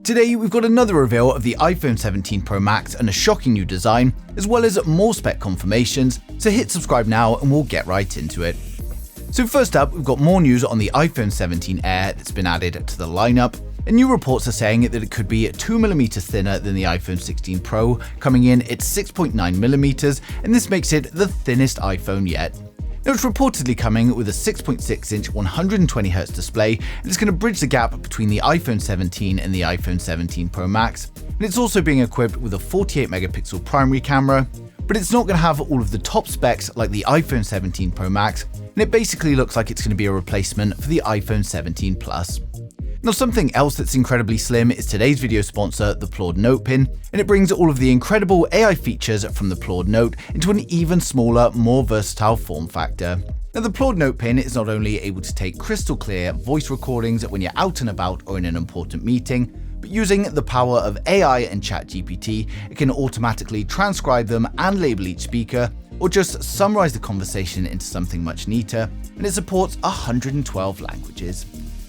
Today we've got another reveal of the iPhone 17 Pro Max and a shocking new design, as well as more spec confirmations, so hit subscribe now and we'll get right into it. So first up, we've got more news on the iPhone 17 Air that's been added to the lineup, and new reports are saying that it could be 2mm thinner than the iPhone 16 Pro, coming in at 6.9mm, and this makes it the thinnest iPhone yet. Now it's reportedly coming with a 6.6-inch 120Hz display, and it's going to bridge the gap between the iPhone 17 and the iPhone 17 Pro Max, and it's also being equipped with a 48-megapixel primary camera, but it's not going to have all of the top specs like the iPhone 17 Pro Max, and it basically looks like it's going to be a replacement for the iPhone 17 Plus. Now something else that's incredibly slim is today's video sponsor, the Plord Note Pin, and it brings all of the incredible AI features from the Plord Note into an even smaller, more versatile form factor. Now the Plord Note Pin is not only able to take crystal clear voice recordings when you're out and about or in an important meeting, but using the power of AI and ChatGPT, it can automatically transcribe them and label each speaker, or just summarize the conversation into something much neater, and it supports 112 languages.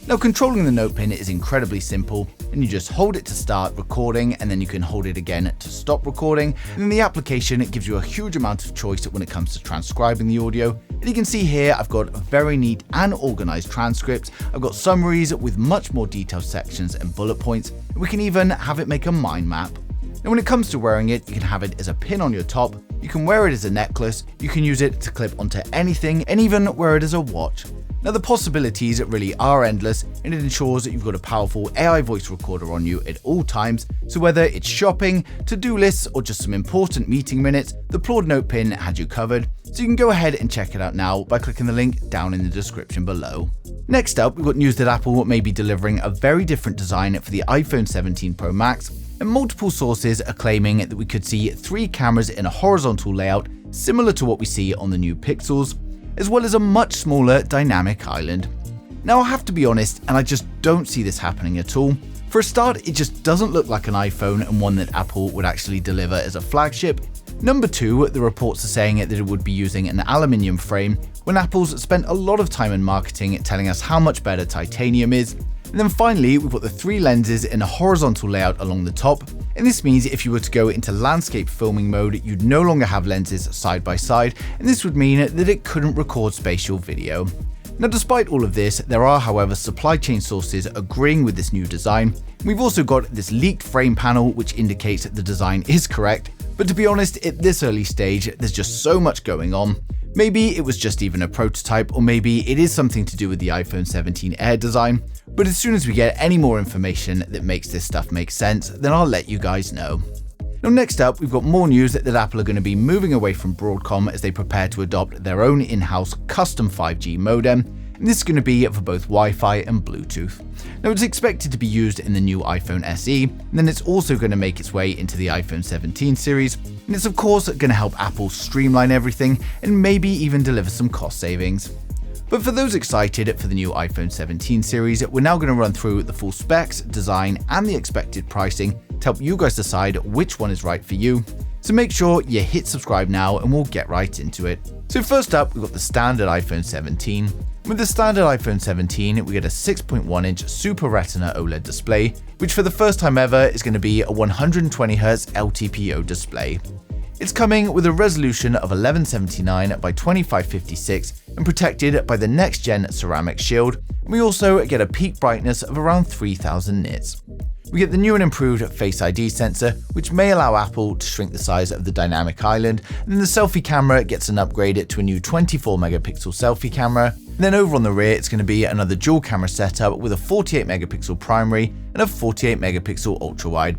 Now controlling the Note Pin is incredibly simple, and you just hold it to start recording and then you can hold it again to stop recording, and in the application it gives you a huge amount of choice when it comes to transcribing the audio. And you can see here I've got very neat and organized transcripts, I've got summaries with much more detailed sections and bullet points, and we can even have it make a mind map. And when it comes to wearing it, you can have it as a pin on your top, you can wear it as a necklace, you can use it to clip onto anything, and even wear it as a watch. Now the possibilities really are endless, and it ensures that you've got a powerful AI voice recorder on you at all times, so whether it's shopping, to-do lists, or just some important meeting minutes, the Plord Note Pin had you covered, so you can go ahead and check it out now by clicking the link down in the description below. Next up, we've got news that Apple may be delivering a very different design for the iPhone 17 Pro Max, and multiple sources are claiming that we could see 3 cameras in a horizontal layout similar to what we see on the new Pixels, as well as a much smaller dynamic island. Now I have to be honest, and I just don't see this happening at all. For a start, it just doesn't look like an iPhone and one that Apple would actually deliver as a flagship. Number 2, the reports are saying that it would be using an aluminium frame, when Apple's spent a lot of time in marketing telling us how much better titanium is. And then finally, we've got the 3 lenses in a horizontal layout along the top, and this means if you were to go into landscape filming mode, you'd no longer have lenses side by side, and this would mean that it couldn't record spatial video. Now despite all of this, there are however supply chain sources agreeing with this new design. We've also got this leaked frame panel which indicates that the design is correct, but to be honest, at this early stage, there's just so much going on. Maybe it was just even a prototype, or maybe it is something to do with the iPhone 17 Air design, but as soon as we get any more information that makes this stuff make sense, then I'll let you guys know. Now next up, we've got more news that Apple are going to be moving away from Broadcom as they prepare to adopt their own in-house custom 5G modem, and this is going to be for both Wi-Fi and Bluetooth. Now it's expected to be used in the new iPhone SE, and then it's also going to make its way into the iPhone 17 series, and it's of course going to help Apple streamline everything and maybe even deliver some cost savings. But for those excited for the new iPhone 17 series, we're now going to run through the full specs, design, and the expected pricing to help you guys decide which one is right for you. So make sure you hit subscribe now and we'll get right into it. So first up, we've got the standard iPhone 17. With the standard iPhone 17, we get a 6.1-inch Super Retina OLED display, which for the first time ever is going to be a 120Hz LTPO display. It's coming with a resolution of 1179 by 2556 and protected by the next-gen ceramic shield, and we also get a peak brightness of around 3000 nits. We get the new and improved Face ID sensor, which may allow Apple to shrink the size of the dynamic island, and then the selfie camera gets an upgrade to a new 24-megapixel selfie camera, and then over on the rear it's going to be another dual camera setup with a 48-megapixel primary and a 48-megapixel ultra-wide.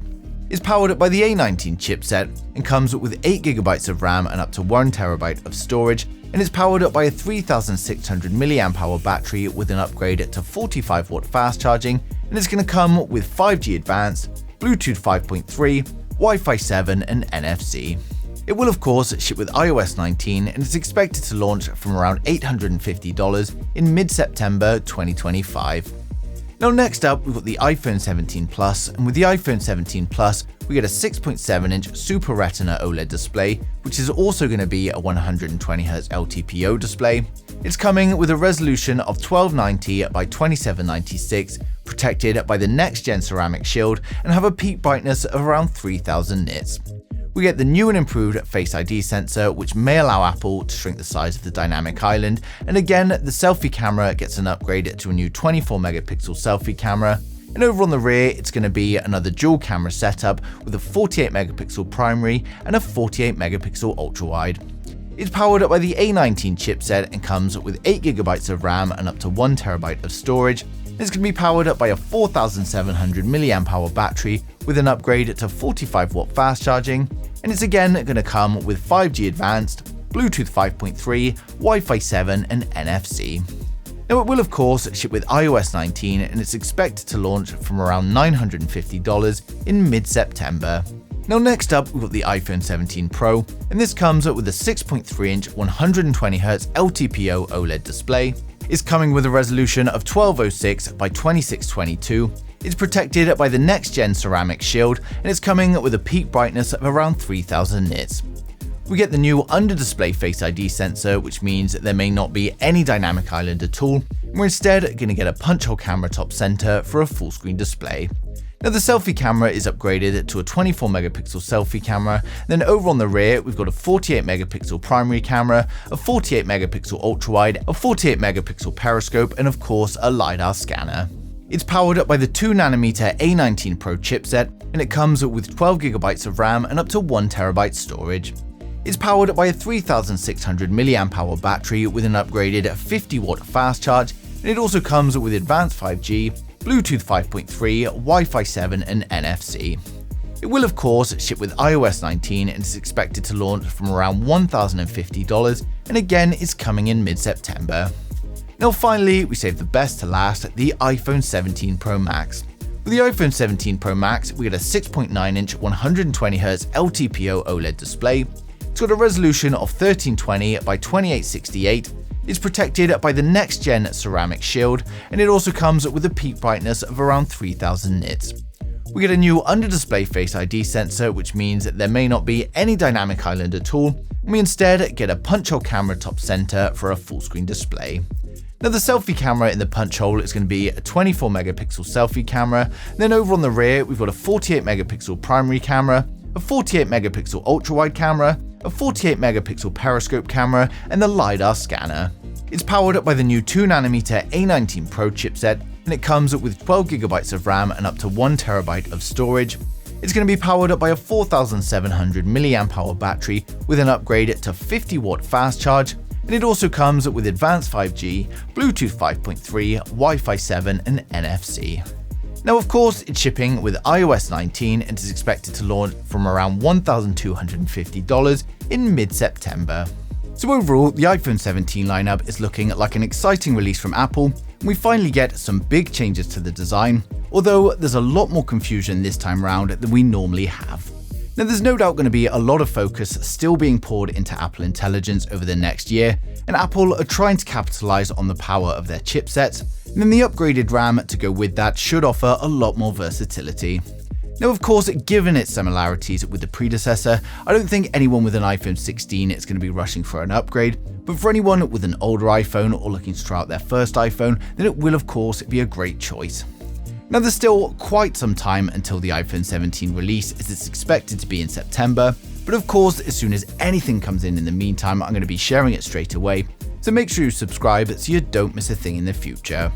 It's powered by the A19 chipset and comes with 8GB of RAM and up to 1TB of storage, and it's powered by a 3600 mAh battery with an upgrade to 45W fast charging, and it's going to come with 5G Advanced, Bluetooth 5.3, Wi-Fi 7 and NFC. It will of course ship with iOS 19 and is expected to launch from around $850 in mid-September 2025. Now next up, we've got the iPhone 17 Plus, and with the iPhone 17 Plus, we get a 6.7-inch Super Retina OLED display, which is also going to be a 120Hz LTPO display. It's coming with a resolution of 1290 by 2796, protected by the next-gen ceramic shield and have a peak brightness of around 3000 nits. We get the new and improved Face ID sensor, which may allow Apple to shrink the size of the dynamic island, and again, the selfie camera gets an upgrade to a new 24-megapixel selfie camera. And over on the rear, it's going to be another dual camera setup with a 48-megapixel primary and a 48-megapixel ultra-wide. It's powered up by the A19 chipset and comes with 8GB of RAM and up to 1TB of storage. It's going to be powered up by a 4700 mAh battery with an upgrade to 45W fast charging, and it's again going to come with 5G Advanced, Bluetooth 5.3, Wi-Fi 7 and NFC. Now it will of course ship with iOS 19 and it's expected to launch from around $950 in mid-September. Now next up we've got the iPhone 17 Pro, and this comes with a 6.3-inch 120Hz LTPO OLED display. It's coming with a resolution of 1206 by 2622. It's protected by the next-gen ceramic shield and it's coming with a peak brightness of around 3000 nits. We get the new under-display Face ID sensor, which means there may not be any dynamic island at all. We're instead going to get a punch-hole camera top center for a full-screen display. Now the selfie camera is upgraded to a 24-megapixel selfie camera. Then over on the rear, we've got a 48-megapixel primary camera, a 48-megapixel ultra-wide, a 48-megapixel periscope, and of course a LiDAR scanner. It's powered up by the 2nm A19 Pro chipset, and it comes with 12GB of RAM and up to 1TB storage. It's powered by a 3600 mAh battery with an upgraded 50W fast charge, and it also comes with advanced 5G, Bluetooth 5.3, Wi-Fi 7 and NFC. It will of course ship with iOS 19 and is expected to launch from around $1050, and again is coming in mid-September. Now finally, we saved the best to last, the iPhone 17 Pro Max. With the iPhone 17 Pro Max, we get a 6.9-inch 120Hz LTPO OLED display. It's got a resolution of 1320 by 2868, it's protected by the next-gen ceramic shield, and it also comes with a peak brightness of around 3000 nits. We get a new under-display Face ID sensor, which means that there may not be any dynamic island at all, and we instead get a punch-hole camera top center for a full-screen display. Now the selfie camera in the punch hole is going to be a 24-megapixel selfie camera. Then over on the rear, we've got a 48-megapixel primary camera, a 48-megapixel ultra-wide camera, a 48-megapixel periscope camera, and the LiDAR scanner. It's powered up by the new 2nm A19 Pro chipset, and it comes with 12GB of RAM and up to 1TB of storage. It's going to be powered up by a 4700 mAh battery with an upgrade to 50W fast charge, and it also comes with advanced 5G, Bluetooth 5.3, Wi-Fi 7 and NFC. Now of course, it's shipping with iOS 19 and is expected to launch from around $1250 in mid-September. So overall, the iPhone 17 lineup is looking like an exciting release from Apple, and we finally get some big changes to the design, although there's a lot more confusion this time around than we normally have. Now there's no doubt going to be a lot of focus still being poured into Apple Intelligence over the next year, and Apple are trying to capitalize on the power of their chipsets, and then the upgraded RAM to go with that should offer a lot more versatility. Now of course, given its similarities with the predecessor, I don't think anyone with an iPhone 16 is going to be rushing for an upgrade, but for anyone with an older iPhone or looking to try out their first iPhone, then it will of course be a great choice. Now there's still quite some time until the iPhone 17 release, as it's expected to be in September, but of course as soon as anything comes in the meantime, I'm going to be sharing it straight away, so make sure you subscribe so you don't miss a thing in the future.